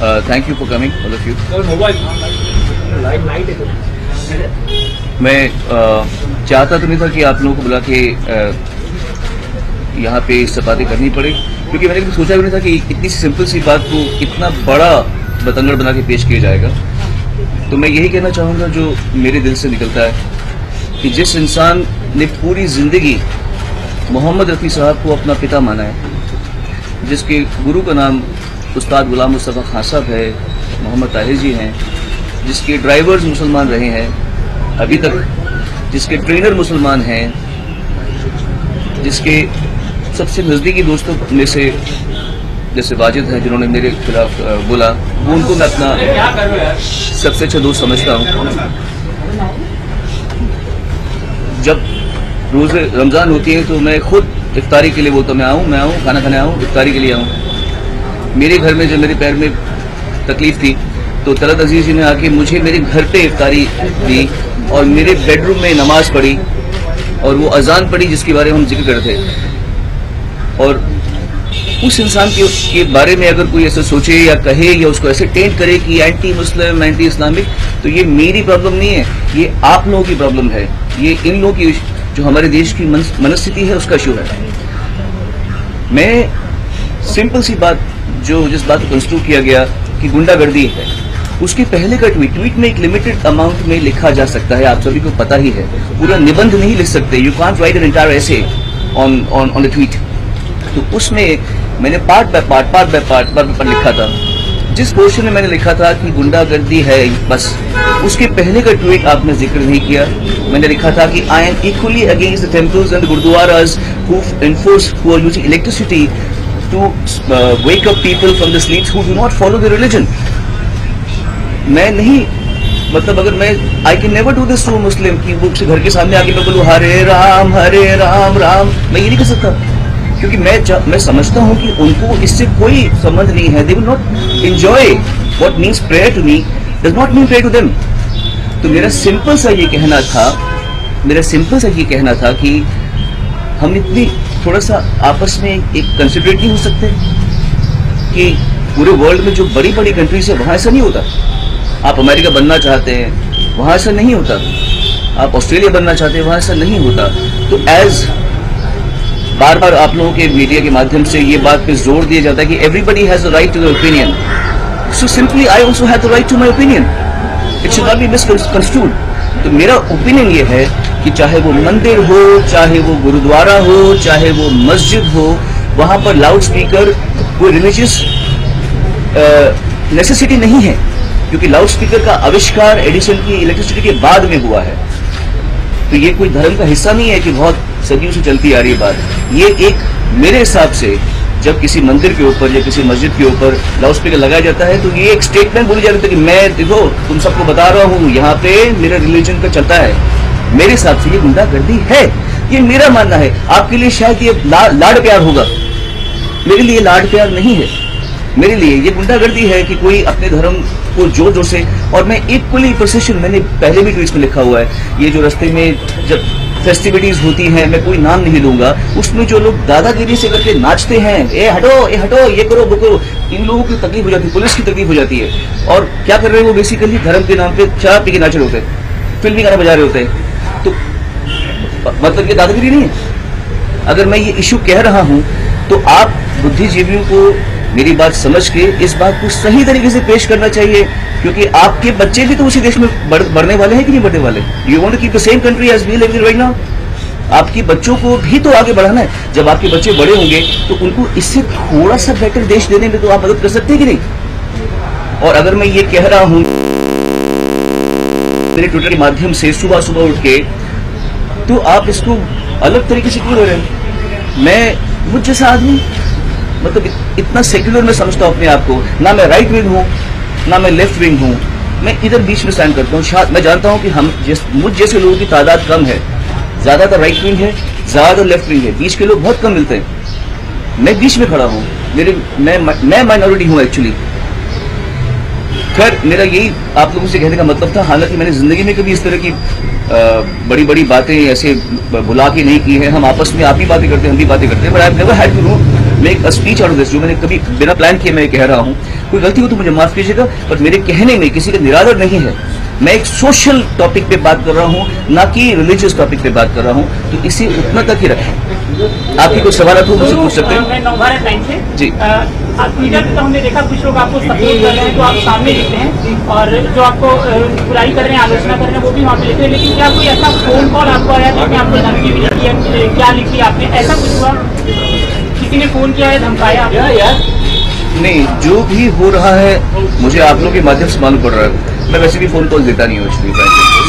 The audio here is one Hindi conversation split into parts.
Thank you for coming all of you. मैं चाहता तो नहीं था कि आप लोगों को बुला के यहाँ पे इससे बातें करनी पड़े, क्योंकि मैंने कभी सोचा भी नहीं था कि इतनी सिंपल सी बात को इतना बड़ा बतंगड़ बना के पेश किया जाएगा। तो मैं यही कहना चाहूँगा जो मेरे दिल से निकलता है कि जिस इंसान ने पूरी जिंदगी मोहम्मद रफ़ी साहब को अपना पिता माना है, जिसके गुरु का नाम उस्ताद गुलाम मुस्तफ़ा खान साहब है, मोहम्मद ताहिर जी हैं, जिसके ड्राइवर्स मुसलमान रहे हैं अभी तक, जिसके ट्रेनर मुसलमान हैं, जिसके सबसे नज़दीकी दोस्तों में से जैसे वाजिद हैं जिन्होंने मेरे खिलाफ बोला, वो उनको मैं अपना सबसे अच्छा दोस्त समझता हूँ। जब रोज़े रमज़ान होती है तो मैं खुद इफ्तारी के लिए बोलता हूँ मैं आऊँ खाना खाने आऊँ, इफ्तारी के लिए आऊँ। मेरे घर में जब मेरे पैर में तकलीफ थी तो तलत अजीज जी ने आके मुझे मेरे घर पे इफ्तारी दी और मेरे बेडरूम में नमाज पढ़ी और वो अजान पढ़ी जिसके बारे में हम जिक्र करते थे। और उस इंसान के बारे में अगर कोई ऐसा सोचे या कहे या उसको ऐसे टेंट करे कि एंटी मुस्लिम, एंटी इस्लामिक, तो ये मेरी प्रॉब्लम नहीं है, ये आप लोगों की प्रॉब्लम है, ये इन लोगों की जो हमारे देश की मनस्थिति है उसका इशू है। मैं सिंपल सी बात जिस बात को कंस्ट्रक्ट किया गया कि गुंडागर्दी है, उसके पहले का ट्वीट में एक लिमिटेड अमाउंट में लिखा जा सकता है, आप सभी को पता ही है, पूरा निबंध नहीं लिख सकते, you can't right an entire essay on a tweet. तो उसमें मैंने पार्ट बाय पार्ट लिखा था। जिस पोर्शन में मैंने लिखा था कि गुंडागर्दी है, बस उसके पहले का ट्वीट आपने जिक्र नहीं किया। मैंने लिखा था कि I am equally against the temples and the gurudwaras who are using electricity to wake up people from the sleep who do not follow the religion. मैं नहीं, मतलब अगर मैं I can never do this to Muslim कि वो घर के सामने आके मैं बोलूँ हरे राम राम, मैं ये नहीं कर सकता, क्योंकि मैं समझता हूं कि उनको इससे कोई संबंध नहीं है। They will not enjoy what means prayer to me does not mean prayer to them. तो मेरा सिंपल सा ये कहना था कि हम इतनी थोड़ा सा आपस में एक कंसिडरेट नहीं हो सकते कि पूरे वर्ल्ड में जो बड़ी बड़ी कंट्रीज है वहां ऐसा नहीं होता। आप अमेरिका बनना चाहते हैं, वहां ऐसा नहीं होता। आप ऑस्ट्रेलिया बनना चाहते हैं, वहां ऐसा नहीं होता। तो एज बार बार आप लोगों के मीडिया के माध्यम से ये बात पे जोर दिया जाता है कि everybody has the right to the opinion, so simply I also have the right to my opinion, it should not be misconstrued. तो मेरा ओपिनियन ये है कि चाहे वो मंदिर हो, चाहे वो गुरुद्वारा हो, चाहे वो मस्जिद हो, वहां पर लाउड स्पीकर कोई रिलीजियस नेसेसिटी नहीं है, क्योंकि लाउड स्पीकर का आविष्कार एडिसन की इलेक्ट्रिसिटी के बाद में हुआ है। तो ये कोई धर्म का हिस्सा नहीं है कि बहुत सदियों से चलती आ रही बात। ये एक मेरे हिसाब से जब किसी मंदिर के ऊपर या किसी मस्जिद के ऊपर लाउड स्पीकर लगाया जाता है तो ये एक स्टेटमेंट बोली जाती है कि मैं देखो तुम सबको बता रहा हूँ यहाँ पे मेरा रिलीजन का चलता है। मेरे हिसाब से ये गुंडागर्दी है, ये मेरा मानना है। आपके लिए शायद ये लाड प्यार होगा, मेरे लिए लाड प्यार नहीं है। मेरे लिए ये गुंडागर्दी है कि कोई अपने धर्म को जोर जोर से, और मैं इक्वली प्रोसेशन, मैंने पहले भी ट्वीट्स में लिखा हुआ है, ये जो रास्ते में जब फेस्टिविटीज होती हैं, मैं कोई नाम नहीं लूंगा, उसमें जो लोग दादागिरी से करके नाचते हैं, ए हटो ये करो वो करो, इन लोगों की तकलीफ हो जाती है, पुलिस की तकलीफ हो जाती है। और क्या कर रहे हैं वो बेसिकली धर्म के नाम पे शराब पी के नाच रहे होते हैं, फिल्मी गाना बजा रहे होते हैं। तो मतलब ये दादागिरी नहीं है। अगर मैं ये इशू कह रहा हूं तो आप बुद्धिजीवियों को मेरी बात समझ के इस बात को सही तरीके से पेश करना चाहिए, क्योंकि आपके बच्चे भी तो उसी देश में बढ़ने वाले हैं कि नहीं बढ़ने वाले। You want to keep the same country as we live in right now. आपके बच्चों को भी तो आगे बढ़ाना है। जब आपके बच्चे बड़े होंगे तो उनको इससे थोड़ा सा बेटर देश देने में तो आप मदद कर सकते हैं कि नहीं। और अगर मैं ये कह रहा हूं मेरे ट्विटर के माध्यम से सुबह सुबह उठ के, तो आप इसको अलग तरीके से क्यों ले रहे हैं। मैं मुझ जैसा आदमी, मतलब इतना सेक्युलर मैं समझता हूं अपने आप को, ना मैं राइट विंग हूं ना मैं लेफ्ट विंग हूं, मैं इधर बीच में स्टैंड करता हूं। मैं जानता हूं कि मुझ जैसे लोगों की तादाद कम है, ज्यादातर राइट विंग है, ज्यादातर लेफ्ट विंग है, बीच के लोग बहुत कम मिलते हैं। मैं बीच में खड़ा हूं, मैं माइनॉरिटी हूं एक्चुअली। खैर मेरा यही आप लोगों से कहने का मतलब था। हालांकि मैंने जिंदगी में कभी इस तरह की बड़ी बड़ी बातें ऐसे बुला के नहीं की है। हम आपस में आप ही बातें करते हैं, हम भी बातें करते हैं, but I have never had to no make a speech out of this, जो मैंने कभी बिना प्लान किए मैं कह रहा हूँ। कोई गलती हो तो मुझे माफ कीजिएगा, पर मेरे कहने में किसी का निरादर नहीं है। मैं एक सोशल टॉपिक पे बात कर रहा हूँ, ना कि रिलीजियस टॉपिक पे बात कर रहा हूँ, तो इसे उतना तक ही रखें। आपकी कोई सवाल हो मुझसे पूछ सकते हैं। मैं नवभारत टाइम से जी। ट्विटर पे तो हमने देखा कुछ लोग आपको सपोर्ट कर रहे हैं, तो आप सामने लिखते हैं, और जो आपको बुराई कर रहे हैं, आलोचना कर रहे हैं, वो भी वहाँ पे लिखते हैं। लेकिन क्या कोई ऐसा फोन कॉल आपको आया जिसमें आपको धमकी मिली है, क्या लिखी आपने, ऐसा कुछ हुआ? किसी ने फोन किया है, धमकाया आपको? नहीं, जो भी हो रहा है मुझे आप लोगों के माध्यम से मालूम पड़ रहा है। मैं वैसे भी फोन कॉल देता नहीं हूँ एक्चुअली,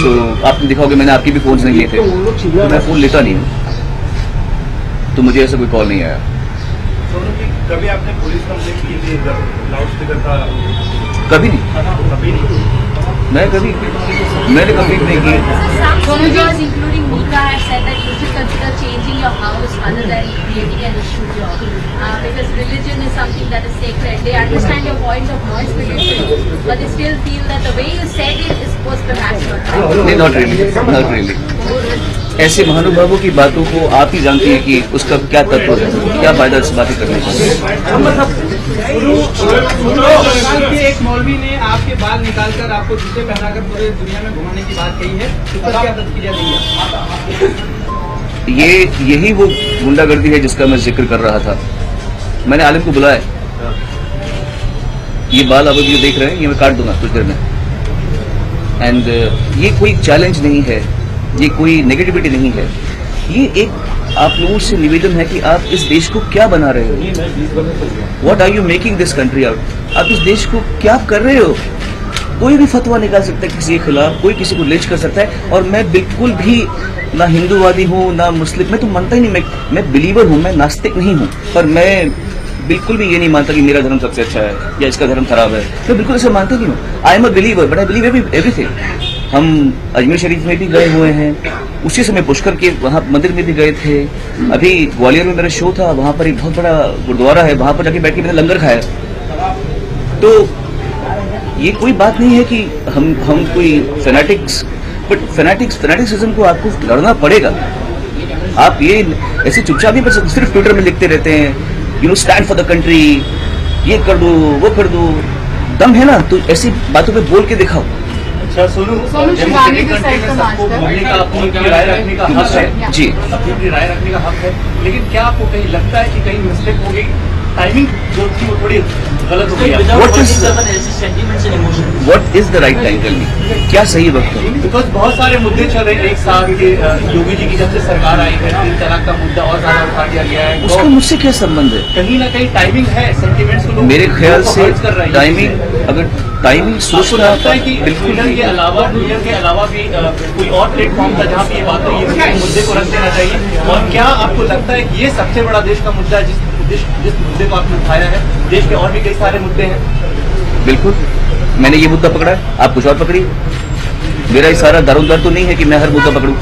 तो आपने देखा होगा मैंने आपके भी फोन नहीं लिए थे, तो मैं फोन लेता नहीं हूँ, तो मुझे ऐसा कोई कॉल नहीं आया। कभी आपने पुलिस कंप्लेंट की थी लाउड स्पीकर का? कभी नहीं, मैंने कभी नहीं की। Some judges, including Mika, have said that you should consider changing your house rather than creating an issue here. Because religion is something that is sacred. They understand your point of noise pollution, but they still feel that the way you said it is supposed to match your time. नहीं, नॉट रियली। ऐसे महानुभावों की बातों को आप ही जानती हैं कि उसका क्या तत्व है, क्या फायदा इस बातें करने का। एक मौलवी ने आपके बाल निकालकर आपको जूते पहनाकर पूरे दुनिया में घुमाने की बात कही है, उस पर क्या प्रतिक्रिया देंगे? यही वो गुंडागर्दी है जिसका मैं जिक्र कर रहा था। मैंने आलिम को बुलाया, ये बाल आप जो देख रहे हैं ये मैं काट दूंगा कुछ देर में, एंड ये कोई चैलेंज नहीं है, ये कोई नेगेटिविटी नहीं है, ये एक आप लोगों से निवेदन है कि आप इस देश को क्या बना रहे हो, what are you making this country out, आप इस देश को क्या कर रहे हो। कोई भी फतवा निकाल सकता है किसी के खिलाफ, कोई किसी को लिंच कर सकता है, और मैं बिल्कुल भी ना हिंदूवादी हूँ ना मुस्लिम, मैं तो मानता ही नहीं, मैं बिलीवर हूँ, मैं नास्तिक नहीं हूँ, पर मैं बिल्कुल भी ये नहीं मानता कि मेरा धर्म सबसे अच्छा है या इसका धर्म खराब है, मैं बिल्कुल ऐसा मानता नहीं हूँ। I am a believer but I believe everything. हम अजमेर शरीफ में भी गए हुए हैं, उसी समय पुष्कर के वहाँ मंदिर में भी गए थे, अभी ग्वालियर में मेरा शो था, वहाँ पर एक बहुत बड़ा गुरुद्वारा है, वहाँ पर जाके बैठ के मैंने लंगर खाया। तो ये कोई बात नहीं है कि हम कोई फैनेटिक्स, बट फैनेटिक्सिज्म को आपको लड़ना पड़ेगा। आप ये ऐसे चुपचाप नहीं, बस सिर्फ ट्विटर में लिखते रहते हैं स्टैंड फॉर द कंट्री, ये कर दो वो कर दो, दम है ना तो ऐसी बातों पे बोल के दिखाओ। अच्छा सोनू शिवानी के साइड का बोलने का अपनी राय रखने का हक है जी, अपनी राय रखने का हक है, लेकिन क्या आपको कहीं लगता है कि कहीं मिस्टेक हो गई, टाइमिंग जो थी वो थोड़ी गलत हो गई? What is the right time, tell me, क्या सही वक्त है? बिकॉज बहुत सारे मुद्दे चल रहे हैं एक साथ के, योगी जी की जब से सरकार आई है 3 तलाक का मुद्दा और ज्यादा उठा दिया गया है, उसका मुझसे क्या संबंध है? कहीं ना कहीं टाइमिंग है, सेंटिमेंट्स को लोग मेरे ख्याल से कर रहे हैं। टाइमिंग, अगर टाइमिंग सोचना है कि ट्विटर के अलावा भी कोई और प्लेटफॉर्म था जहाँ पे ये बात हुई, इस मुद्दे को रख देना चाहिए? और क्या आपको लगता है कि ये सबसे बड़ा देश का मुद्दा है जिस मुद्दे को आपने उठाया है? देश के और भी कई सारे मुद्दे हैं। बिल्कुल, मैंने ये मुद्दा पकड़ा है, आप कुछ और पकड़िए। मेरा इशारा दारोमदार तो नहीं है कि मैं हर मुद्दा पकड़ूं।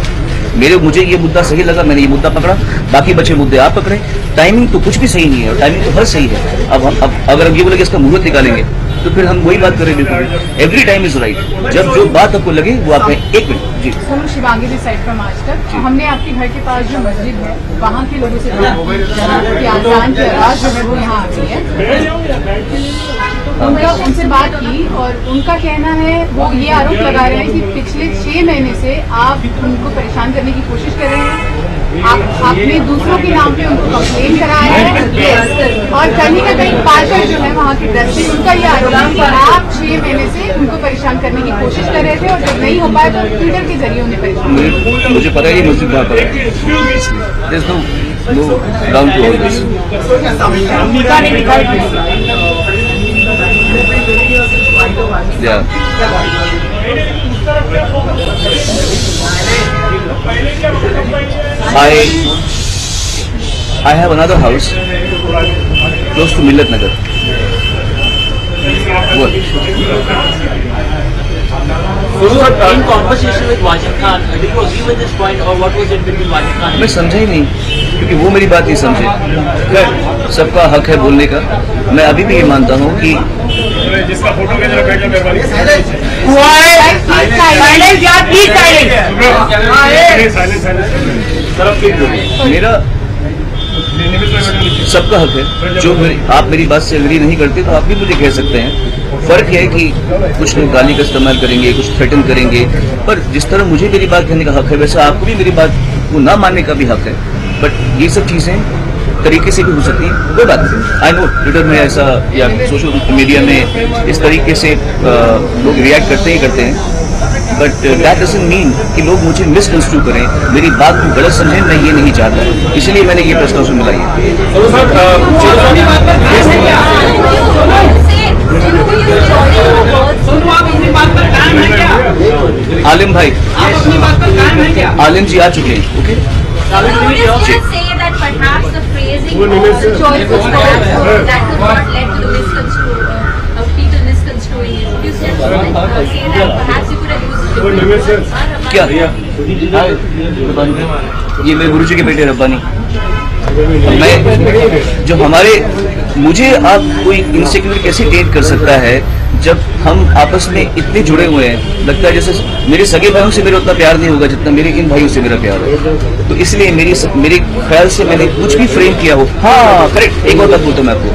मुझे ये मुद्दा सही लगा, मैंने ये मुद्दा पकड़ा, बाकी बचे मुद्दे आप पकड़े। टाइमिंग तो कुछ भी सही नहीं है, टाइमिंग तो हर सही है। अब अगर हम ये बोले कि इसका मुहूर्त निकालेंगे तो फिर हम वही बात करेंगे। एवरी टाइम इज राइट, जब जो बात आपको लगे वो आप कहें। एक मिनट जी। सोनू शिवांगी जी साइड फ्रॉम आज तक, हमने आपके घर के पास जो मस्जिद है वहाँ के लोगों से बात की, जहाँ की आजान की आवाज जो है वो यहाँ आती है, उनसे बात की, और उनका कहना है, वो ये आरोप लगा रहे हैं कि पिछले 6 महीने से आप उनको परेशान करने की कोशिश कर रहे हैं, आपने दूसरों के नाम पे उनको कंप्लेन कराया है, और कहीं ना कहीं पार्षद जो है वहाँ के ट्रस्टी, उनका ये आरोप है कि आप 6 महीने से उनको परेशान करने की कोशिश कर रहे थे, और जब नहीं हो पाया तो ट्विटर के जरिए उन्हें परेशान। मुझे पता है ये मस्जिद कहाँ पर I have another house close to Millat Nagar. What? In conversation with Wajid Khan, did you agree with this point, or what was it between Wajid Khan? मैं समझा ही नहीं, क्योंकि वो मेरी बात नहीं समझे। खैर, सबका हक है बोलने का। मैं अभी भी ये मानता हूँ कि जिसका फोटो सबका हक है। जो आप मेरी बात से एग्री नहीं करते तो आप भी मुझे कह सकते हैं। फर्क है कि कुछ लोग गाली का इस्तेमाल करेंगे, कुछ थ्रेटन करेंगे, पर जिस तरह मुझे मेरी बात कहने का हक है वैसे आपको भी मेरी बात को ना मानने का भी हक है। बट ये सब चीजें तरीके से भी हो सकती हैं, कोई बात नहीं। आई नो ट्विटर में ऐसा या सोशल मीडिया में इस तरीके से लोग रिएक्ट करते ही करते हैं, बट दैट डजंट मीन कि लोग मुझे मिसकंस्ट्रू करें, मेरी बात को गलत समझें। मैं ये नहीं चाहता, इसलिए मैंने ये प्रेस कॉन्फ्रेंस मिलाई है। आलिम भाई, आलिम जी आ चुके हैं। ओके, क्या ये मेरे गुरुजी के बेटे रब्बानी, मैं जो हमारे मुझे आप कोई इनसिक्योर कैसे डेट कर सकता है जब हम आपस में इतने जुड़े हुए हैं। लगता है जैसे मेरे सगे भाइयों से मेरा उतना प्यार नहीं होगा जितना मेरे इन भाइयों से मेरा प्यार है। तो इसलिए मेरे ख्याल से मैंने कुछ भी फ्रेम किया हो। हाँ करेक्ट, एक और बात बोलता हूँ मैं आपको,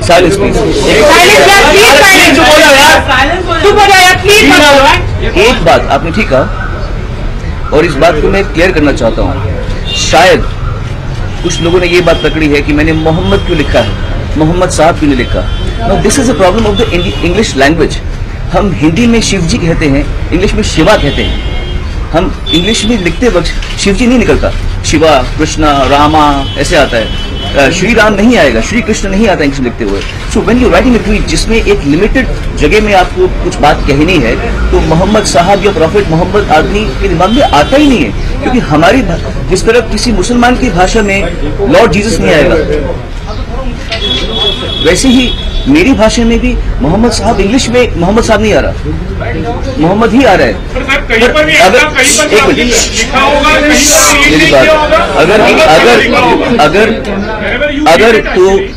साइलेंस प्लीज। एक बात आपने ठीक कहा और इस बात को मैं क्लियर करना चाहता हूँ। शायद कुछ लोगों ने ये बात पकड़ी है कि मैंने मोहम्मद क्यों लिखा है, मोहम्मद साहब क्यों नहीं लिखा। No, this is a problem of the English language. हम हिंदी में शिव जी कहते हैं, इंग्लिश में शिवा कहते हैं। हम इंग्लिश में लिखते वक्त शिव जी नहीं निकलता, शिवा, कृष्णा, रामा ऐसे आता है। श्री राम नहीं आएगा, श्री कृष्ण नहीं आता इंग्लिश में लिखते हुए। So when you writing a tweet जिसमें एक लिमिटेड जगह में आपको कुछ बात कहनी है, तो मोहम्मद साहब या प्रॉफिट मोहम्मद आदमी के दिमाग में आता ही नहीं है। क्योंकि हमारी जिस तरह किसी मुसलमान की भाषा में लॉर्ड जीसस नहीं आएगा, वैसे ही मेरी भाषा में भी मोहम्मद साहब इंग्लिश में मोहम्मद साहब नहीं आ रहा, मोहम्मद ही आ रहा है। मेरी बात,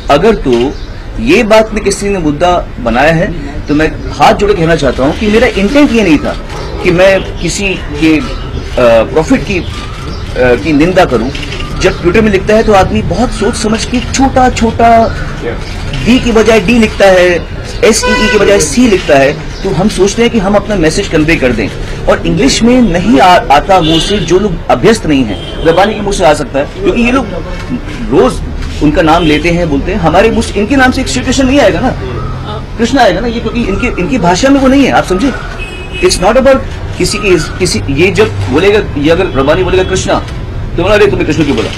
अगर तो ये बात में किसी ने मुद्दा बनाया है तो मैं हाथ जोड़े कहना चाहता हूँ कि मेरा इंटेंट ये नहीं था कि मैं किसी के प्रॉफिट की निंदा करूं। जब ट्विटर में लिखता है तो आदमी बहुत सोच समझ के छोटा छोटा डी की बजाय डी लिखता है, SEE की बजाय C लिखता है, तो हम सोचते हैं कि हम अपना मैसेज कन्वे कर दें। और इंग्लिश में नहीं आता मुंह से, जो लोग अभ्यस्त नहीं है, रब्बानी के मुंह से आ सकता है क्योंकि ये लोग रोज उनका नाम लेते हैं, बोलते हैं। हमारे मुंह इनके नाम से एक श्री कृष्ण नहीं आएगा ना, कृष्ण आएगा ना, ये क्योंकि इनकी भाषा में वो नहीं है। आप समझे, इट्स नॉट अबाउट किसी ये जब बोलेगा, ये अगर रब्बानी बोलेगा कृष्णा तो बोला, अरे तुमने कृष्ण क्यों बोला,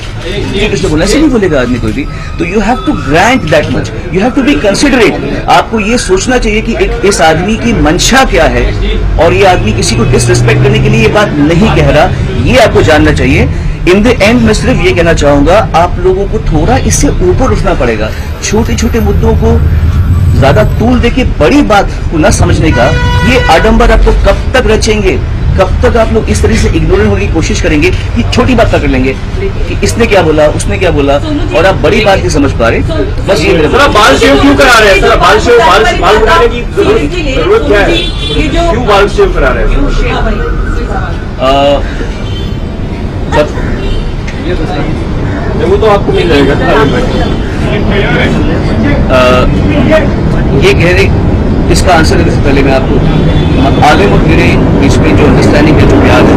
ये कृष्ण बोला, ऐसे नहीं बोलेगा आदमी कोई भी। तो you have to grant that much, you have to be considerate. आपको ये सोचना चाहिए कि इस आदमी की मंशा क्या है और ये आदमी किसी को डिसरिस्पेक्ट करने के लिए ये बात नहीं कह रहा, ये आपको जानना चाहिए। इन द एंड मैं सिर्फ ये कहना चाहूंगा, आप लोगों को थोड़ा इससे ऊपर उठना पड़ेगा। छोटे छोटे मुद्दों को ज्यादा तूल देके बड़ी बात को न समझने का ये आडंबर आपको कब तक रचेंगे, कब तक आप लोग इस तरह से इग्नोरेंट होने की कोशिश करेंगे कि छोटी बात पकड़ लेंगे कि इसने क्या बोला, उसने क्या बोला, और आप बड़ी बात नहीं समझ पा रहे। बस ये मेरा बाल शेव क्यों करा रहे हैं सर? बाल बनाने की जरूरत क्या है? क्यों बाल शेव करा रहे हैं? वो तो आपको मिल जाएगा। ये कह रहे, इसका आंसर देने से पहले मैं आपको आलिम और मेरे बीच में जो अंडरस्टैंडिंग है, जो प्यार है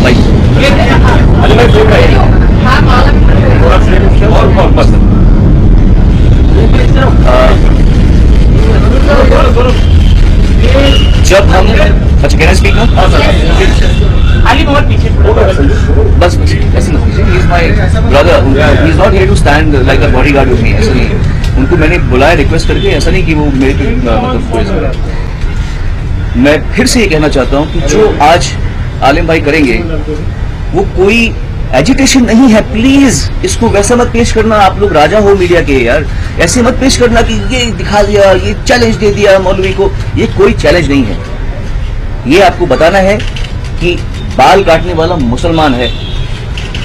भाई, जब हम अच्छा कहना स्पीक ना बस ऐसे मत कीजिए। He is my brother, he is not here to stand like a bodyguard with me, ऐसा नहीं। उनको मैंने बुलाया रिक्वेस्ट करके, ऐसा नहीं कि वो मेरे मतलब। मैं फिर से ये कहना चाहता हूँ कि जो आज आलिम भाई करेंगे वो कोई एजिटेशन नहीं है। प्लीज इसको वैसा मत पेश करना, आप लोग राजा हो मीडिया के यार, ऐसे मत पेश करना कि ये दिखा दिया, ये चैलेंज दे दिया मौलवी को। ये कोई चैलेंज नहीं है, ये आपको बताना है कि बाल काटने वाला मुसलमान है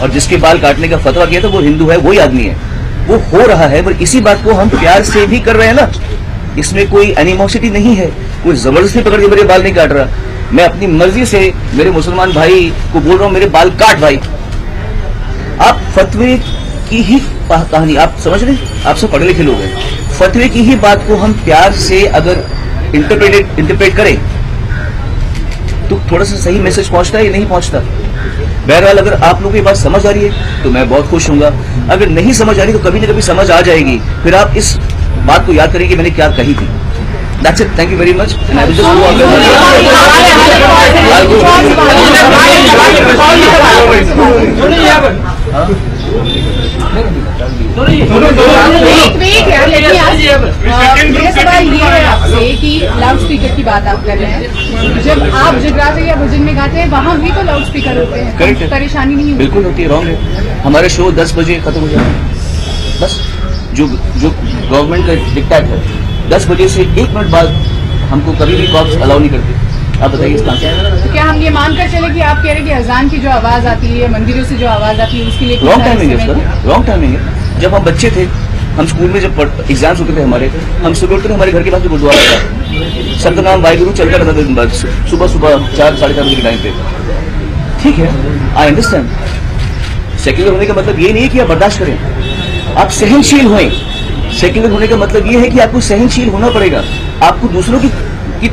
और जिसके बाल काटने का फतवा किया था वो हिंदू है, वही आदमी है, वो हो रहा है। पर इसी बात को हम प्यार से भी कर रहे हैं ना, इसमें कोई एनिमोसिटी नहीं है, कोई जबरदस्ती पकड़ के मेरे बाल नहीं काट रहा। मैं अपनी मर्जी से मेरे मुसलमान भाई को बोल रहा हूं मेरे बाल काट भाई। आप फतवे की ही कहानी आप समझ रहे, आप सब पढ़े लिखे लोग हैं, फतवे की ही बात को हम प्यार से अगर इंटरप्रेट करें तो थोड़ा सा सही मैसेज पहुंचता है या नहीं पहुंचता। बहरहाल अगर आप लोगों को ये बात समझ आ रही है तो मैं बहुत खुश हूंगा, अगर नहीं समझ आ रही तो कभी न कभी समझ आ जाएगी, फिर आप इस बात को याद करेंगे मैंने क्या कही थी। That's it. Thank you very much. And I will just go on. मेरा सवाल ये है आपसे कि लाउड स्पीकर की बात आप कर रहे हैं, जब आप जगराते या भजन में गाते हैं वहाँ भी तो लाउड स्पीकर होते हैं, करेक्ट है, परेशानी नहीं होती? बिल्कुल होती है, रॉन्ग है। हमारे शो 10 बजे खत्म हो जाता है, बस जो गवर्नमेंट का डिक्टेट है 10 बजे से 1 मिनट बाद हमको कभी भी कॉप्स अलाउ नहीं करते। आप बताइए इसका आंसर। तो क्या हम ये मानकर चले कि आप कह रहे हैं कि अजान की जो आवाज आती है, मंदिरों से जो आवाज आती है, उसके लिए रॉन्ग टाइमिंग है सर, रॉन्ग टाइमिंग है। जब हम बच्चे थे, हम स्कूल में जब एग्जाम्स होते थे हमारे, हम सुबह उठते थे, हमारे घर के पास गुरुद्वारा था, सबका नाम वाहिगुरु चलता रहता था दिन भर, सुबह 4 साढ़े 4 बजे के टाइम पे। ठीक है, आई अंडरस्टैंड। सेक्युलर होने का मतलब ये नहीं है कि आप बर्दाश्त करें, आप सहनशील हों। सेक्युलर होने का मतलब ये है कि आपको सहनशील होना पड़ेगा, आपको दूसरों की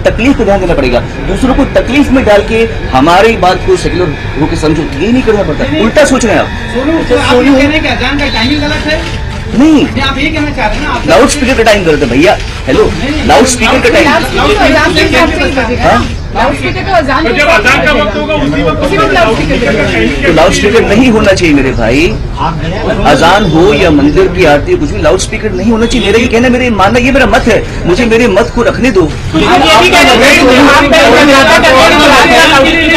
तकलीफ पर ध्यान देना पड़ेगा, दूसरों को तकलीफ में डाल के हमारी बात को सेक्युलर होकर समझो, ये नहीं करना पड़ता, उल्टा सोच रहे हैं आप। सोनू कहने के अजान का टाइमिंग गलत है? नहीं, आप ये कहना चाह रहे हैं ना? लाउड स्पीकर का टाइम करते भैया, हेलो, लाउड स्पीकर का टाइम, लाउड स्पीकर तो अजान जब अजान का वक्त होगा उसी वक्त तो लाउड स्पीकर नहीं होना चाहिए मेरे भाई। अजान हो या मंदिर की आरती, कुछ भी लाउड स्पीकर नहीं होना चाहिए। मेरा ये कहना, मेरे मानना, ये मेरा मत है, मुझे मेरे मत को रखने दो।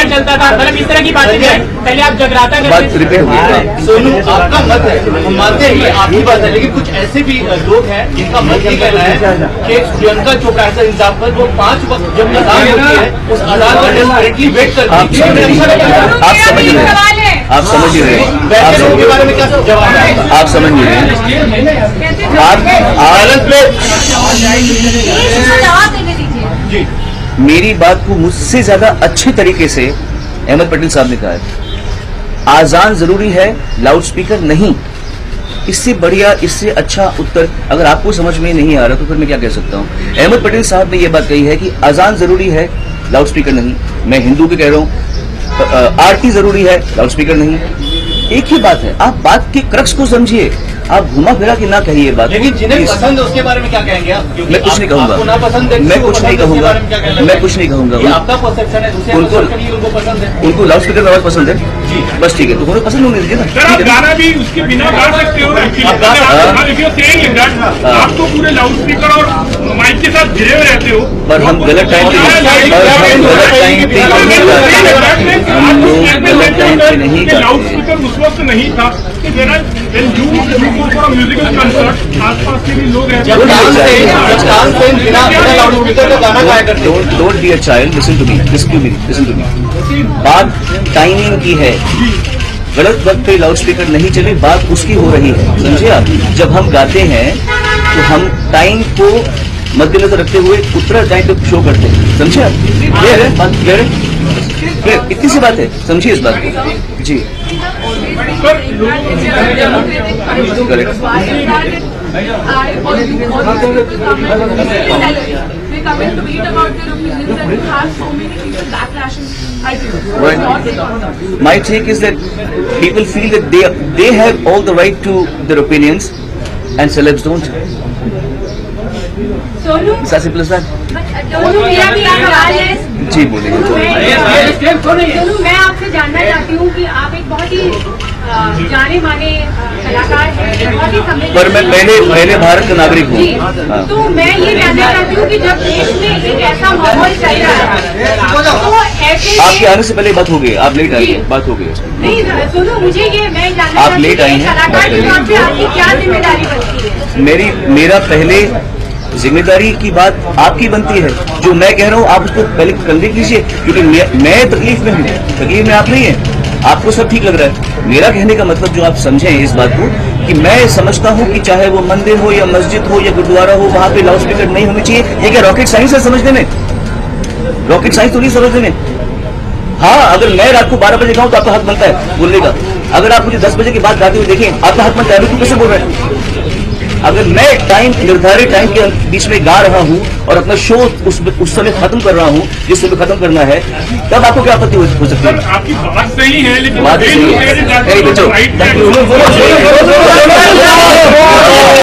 चलता था, मतलब इस तरह की बातें पहले आप जगराता बात रिपेयर हो गई। सोनू आपका मत है, हम मानते हैं ये आपकी बात है, लेकिन कुछ ऐसे भी लोग हैं जिनका मत ये कहना है कि प्रियंका चोपड़ा ऐसा इंसाफ पर वो 5 वक्त जब अजान होती है उस अजान का डेस्परेटली वेट करती है। आप समझ रहे हैं, आप समझ रहे हैं, आप समझ रहे वैसे लोगों के बारे में क्या जवाब है? आप समझ रहे हैं, जी मेरी बात को मुझसे ज्यादा अच्छे तरीके से अहमद पटेल साहब ने कहा है, आजान जरूरी है, लाउड स्पीकर नहीं। इससे बढ़िया, इससे अच्छा उत्तर अगर आपको समझ में नहीं आ रहा तो फिर मैं क्या कह सकता हूँ। अहमद पटेल साहब ने यह बात कही है कि आजान जरूरी है, लाउड स्पीकर नहीं। मैं हिंदू के कह रहा हूँ, आरती जरूरी है, लाउड स्पीकर नहीं। एक ही बात है, आप बात के क्रक्स को समझिए, आप घुमा फिरा के ना कहिए बात। लेकिन जिन्हें पसंद है उसके बारे में क्या कहेंगे आप? मैं कुछ नहीं कहूंगा, ना पसंद है, मैं कुछ नहीं कहूंगा, मैं कुछ नहीं कहूंगा। आपका परसेप्शन है, दूसरे उनको पसंद है, उनको लाउड स्पीकर की आवाज पसंद है, बस ठीक है, तो उन्हें पसंद होने दीजिए ना। सर आप गाना भी उसके बिना गा सकते हो, आप तो पूरे लाउड स्पीकर और माइक के साथ घिरे हुए रहते हो। पर हम गलत टाइम पे नहीं लाउड स्पीकर उस वक्त नहीं था कि म्यूजिकल कंसर्ट आसपास के भी लोग रहते don't be a child, listen to me, listen to me. बात टाइमिंग की है, गलत वक्त पे लाउड स्पीकर नहीं चले, बात उसकी हो रही है, समझे आप। जब हम गाते हैं तो हम टाइम को मद्देनजर रखते हुए उतना टाइम पे शो करते हैं, समझे आप। क्लियर है बात, क्लियर है, इतनी सी बात है, समझिए इस बात को जी। My take is that people feel that they have all the right to their opinions and celebs don't. It's as simple as that. मेरा भी एक सवाल है। जी बोलिए। सोनू, मैं आपसे जानना चाहती हूँ कि आप एक बहुत ही जाने माने कलाकार हैं, बहुत ही समृद्ध, पर मैं पहले भारत का नागरिक हूँ। हाँ। तो मैं ये जानना चाहती हूँ कि जब देश में एक ऐसा माहौल चल रहा है तो ऐसे आपके आने से पहले बात हो गई, आप लेट आई, बात हो गई। नहीं सुनो, मुझे ये मैं जानना आप लेट आई हैं, कलाकार के तौर पे आपकी क्या जिम्मेदारी बनती है? मेरा पहले जिम्मेदारी की बात आपकी बनती है, जो मैं कह रहा हूँ आप उसको पहले कंधे कीजिए, क्योंकि मैं तकलीफ में हूँ, तकलीफ में आप नहीं है, आपको सब ठीक लग रहा है। मेरा कहने का मतलब जो आप समझें इस बात को कि मैं समझता हूँ कि चाहे वो मंदिर हो या मस्जिद हो या गुरुद्वारा हो, वहाँ पे लाउड स्पीकर नहीं होनी चाहिए। ये क्या रॉकेट साइंस है समझने में? रॉकेट साइंस तो नहीं समझने में। हाँ, अगर मैं रात को 12 बजे गाऊं तो आपका हक बनता है बोलने का। अगर आप मुझे 10 बजे के बाद गाते हुए देखें, आपका हक बनता है। अभी कैसे बोल रहे हैं? अगर मैं टाइम, निर्धारित टाइम के बीच में गा रहा हूं और अपना शो उस समय खत्म कर रहा हूं जिस समय खत्म करना है, तब आपको क्या आपत्ति हो सकती है? आपकी बात सही है, लेकिन बात सही है।